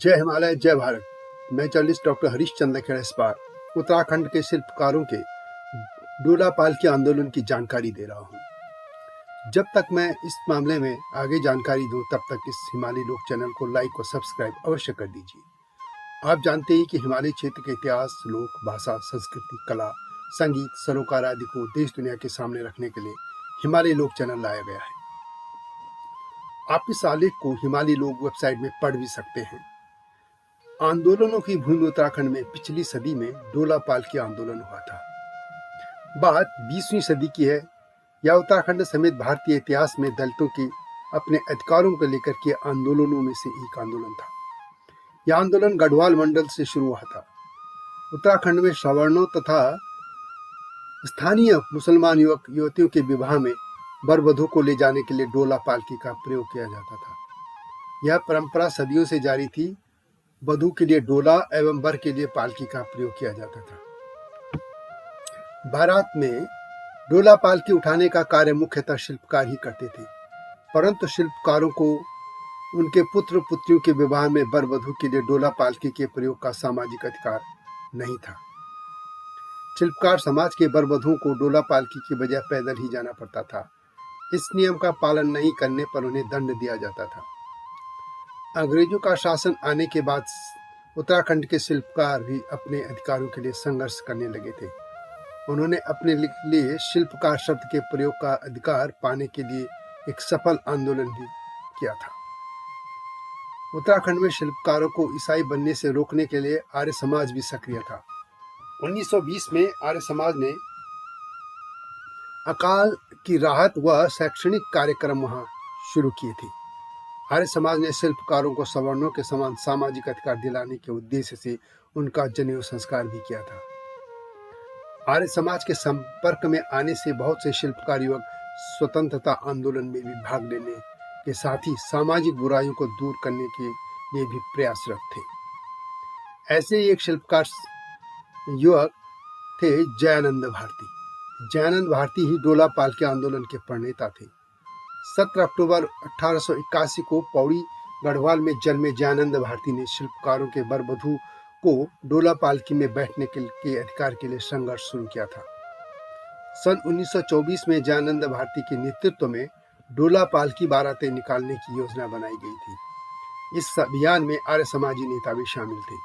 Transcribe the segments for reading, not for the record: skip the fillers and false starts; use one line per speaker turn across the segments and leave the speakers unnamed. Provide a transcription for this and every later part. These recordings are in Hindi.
जय हिमालय जय भारत। मैं जर्नलिस्ट डॉक्टर हरीश चंद्र खेड़ेस्पार उत्तराखंड के शिल्पकारों के डोला पालकी आंदोलन की जानकारी दे रहा हूँ। जब तक मैं इस मामले में आगे जानकारी दूं तब तक इस हिमालय लोक चैनल को लाइक और सब्सक्राइब अवश्य कर दीजिए। आप जानते हैं कि हिमालय क्षेत्र के इतिहास, लोक भाषा, संस्कृति, कला, संगीत, सरोकार आदि को देश दुनिया के सामने रखने के लिए हिमालय लोक चैनल लाया गया है। आप इस आलेख को हिमालय लोक वेबसाइट में पढ़ भी सकते हैं। आंदोलनों की भूमि उत्तराखंड में पिछली सदी में डोला पालकी आंदोलन हुआ था। बात 20वीं सदी की है। यह उत्तराखंड समेत भारतीय इतिहास में दलितों के अपने अधिकारों को लेकर के आंदोलनों में से एक आंदोलन था। यह आंदोलन गढ़वाल मंडल से शुरू हुआ था। उत्तराखंड में सवर्णों तथा स्थानीय मुसलमान युवक युवतियों के विवाह में वर वधू को ले जाने के लिए डोला पालकी का प्रयोग किया जाता था। यह परंपरा सदियों से जारी थी। वधू के लिए डोला एवं वर के लिए पालकी का प्रयोग किया जाता था। बारात में डोला पालकी उठाने का कार्य मुख्यतः शिल्पकार ही करते थे, परंतु शिल्पकारों को उनके पुत्र पुत्रियों के विवाह में वर वधू के लिए डोला पालकी के प्रयोग का सामाजिक अधिकार नहीं था। शिल्पकार समाज के वर वधुओं को डोला पालकी की बजाय पैदल ही जाना पड़ता था। इस नियम का पालन नहीं करने पर उन्हें दंड दिया जाता था। अंग्रेजों का शासन आने के बाद उत्तराखंड के शिल्पकार भी अपने अधिकारों के लिए संघर्ष करने लगे थे। उन्होंने अपने लिए शिल्पकार शब्द के प्रयोग का अधिकार पाने के लिए एक सफल आंदोलन भी किया था। उत्तराखंड में शिल्पकारों को ईसाई बनने से रोकने के लिए आर्य समाज भी सक्रिय था। 1920 में आर्य समाज ने अकाल की राहत व शैक्षणिक कार्यक्रम वहां शुरू किए थे। आर्य समाज ने शिल्पकारों को सवर्णों के समान सामाजिक अधिकार दिलाने के उद्देश्य से उनका जनेऊ संस्कार भी किया था। आर्य समाज के संपर्क में आने से बहुत से शिल्पकार युवक स्वतंत्रता आंदोलन में भी भाग लेने के साथ ही सामाजिक बुराइयों को दूर करने के लिए भी प्रयासरत थे। ऐसे ही एक शिल्पकार युवक थे जयानंद भारती। जयानंद भारती ही डोला पालकी आंदोलन के प्रणेता थे। 17 अक्टूबर 1881 को पौड़ी गढ़वाल में जन्मे जयानंद भारती ने शिल्पकारों के वर वधू को डोला पालकी में बैठने के अधिकार के लिए संघर्ष शुरू किया था। सन 1924 में जयानंद भारती के नेतृत्व में डोला पालकी बारातें निकालने की योजना बनाई गई थी। इस अभियान में आर्य समाजी नेता भी शामिल थे।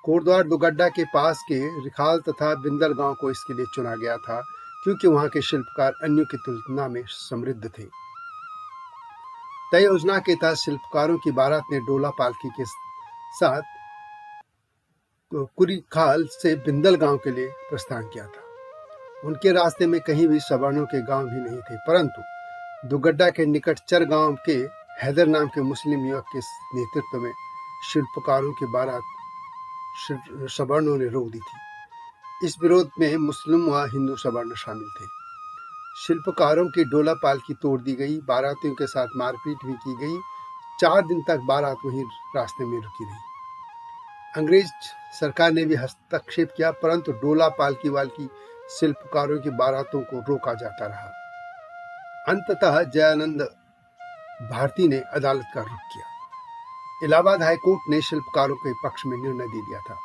कोटद्वार दुगड्डा के पास के रिखाल तथा बिंदल गांव को इसके लिए चुना गया था, क्योंकि वहां के शिल्पकार अन्यों की तुलना में समृद्ध थे। तय योजना के तहत शिल्पकारों की बारात ने डोला पालकी के साथ कुरीखाल से बिंदल गांव के लिए प्रस्थान किया था। उनके रास्ते में कहीं भी सवर्णों के गांव भी नहीं थे, परंतु दुगड्डा के निकट चर गांव के हैदर नाम के मुस्लिम युवक के नेतृत्व में शिल्पकारों की बारात सवर्णों ने रोक दी थी। इस विरोध में मुस्लिम व हिंदू सवर्ण शामिल थे। शिल्पकारों की डोला पालकी तोड़ दी गई। बारातियों के साथ मारपीट भी की गई। 4 दिन तक बारात वहीं रास्ते में रुकी रही। अंग्रेज सरकार ने भी हस्तक्षेप किया, परंतु डोला पालकी वाली शिल्पकारों की बारातों को रोका जाता रहा। अंततः जयानंद भारती ने अदालत का रुख किया। इलाहाबाद हाईकोर्ट ने शिल्पकारों के पक्ष में निर्णय दे दिया था।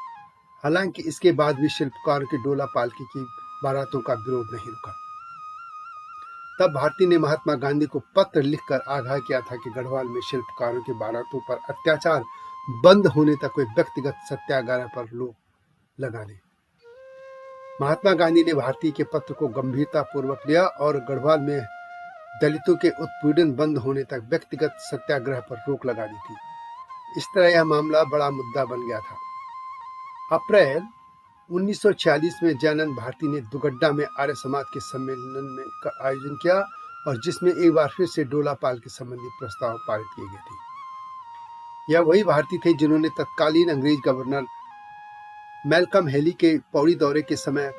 हालांकि इसके बाद भी शिल्पकारों की डोला पालकी की बारातों का विरोध नहीं रुका। तब भारती ने महात्मा गांधी को पत्र लिखकर आगाह किया था कि गढ़वाल में शिल्पकारों की बारातों पर अत्याचार बंद होने तक कोई व्यक्तिगत सत्याग्रह पर रोक लगा दे। महात्मा गांधी ने भारती के पत्र को गंभीरता पूर्वक लिया और गढ़वाल में दलितों के उत्पीड़न बंद होने तक व्यक्तिगत सत्याग्रह पर रोक लगा दी थी। इस तरह यह मामला बड़ा मुद्दा बन गया था। अप्रैल 1946 में जयानंद भारती ने दुगड्डा में आर्य समाज के सम्मेलन में का आयोजन किया और जिसमें एक बार फिर से डोला पालकी संबंधी प्रस्ताव पारित किए गए थे। यह वही भारती थे जिन्होंने तत्कालीन अंग्रेज गवर्नर मैल्कम हेली के पौड़ी दौरे के समय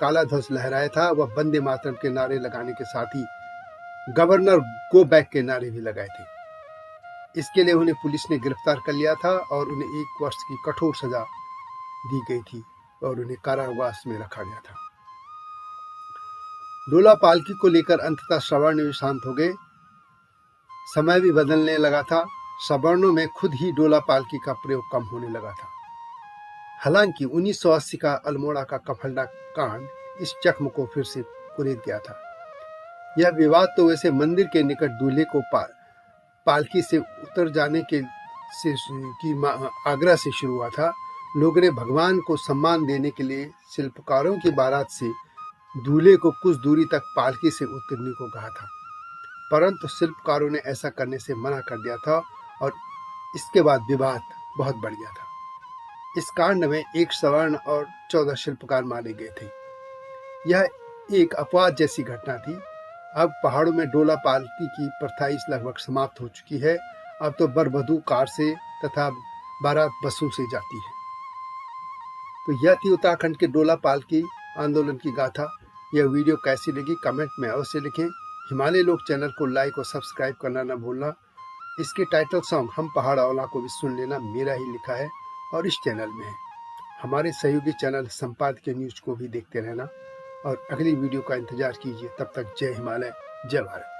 काला ध्वज लहराया था। वह वंदे मातरम के नारे लगाने के साथ ही गवर्नर गो बैक के नारे भी लगाए थे। इसके लिए उन्हें पुलिस ने गिरफ्तार कर लिया था और उन्हें 1 वर्ष की कठोर सजा दी गई थी और उन्हें कारावास में रखा गया था। डोला पालकी को लेकर अंततः सवर्ण भी शांत हो गए। समय भी बदलने लगा था। सवर्णों में खुद ही डोला पालकी का प्रयोग कम होने लगा था। हालांकि 1980 का अल्मोड़ा का कफलडा कांड इस जख्म को फिर से कुरेद गया था। यह विवाद तो वैसे मंदिर के निकट दूल्हे को पालकी से उतर जाने की आग्रह से शुरू हुआ था। लोगों ने भगवान को सम्मान देने के लिए शिल्पकारों की बारात से दूल्हे को कुछ दूरी तक पालकी से उतरने को कहा था, परंतु शिल्पकारों ने ऐसा करने से मना कर दिया था और इसके बाद विवाद बहुत बढ़ गया था। इस कांड में 1 सवर्ण और 14 शिल्पकार मारे गए थे। यह एक अपवाद जैसी घटना थी। अब पहाड़ों में डोला पालकी की प्रथा लगभग समाप्त हो चुकी है। अब तो वर-वधू कार से तथा बारात बसों से जाती है। तो यह थी उत्तराखंड के डोला पालकी आंदोलन की गाथा। यह वीडियो कैसी लगी कमेंट में अवश्य लिखें। हिमालय लोक चैनल को लाइक और सब्सक्राइब करना न भूलना। इसके टाइटल सॉन्ग हम पहाड़ औला को भी सुन लेना मेरा ही लिखा है और इस चैनल में है। हमारे सहयोगी चैनल संपादकीय न्यूज को भी देखते रहना और अगली वीडियो का इंतजार कीजिए। तब तक जय हिमालय, जय भारत।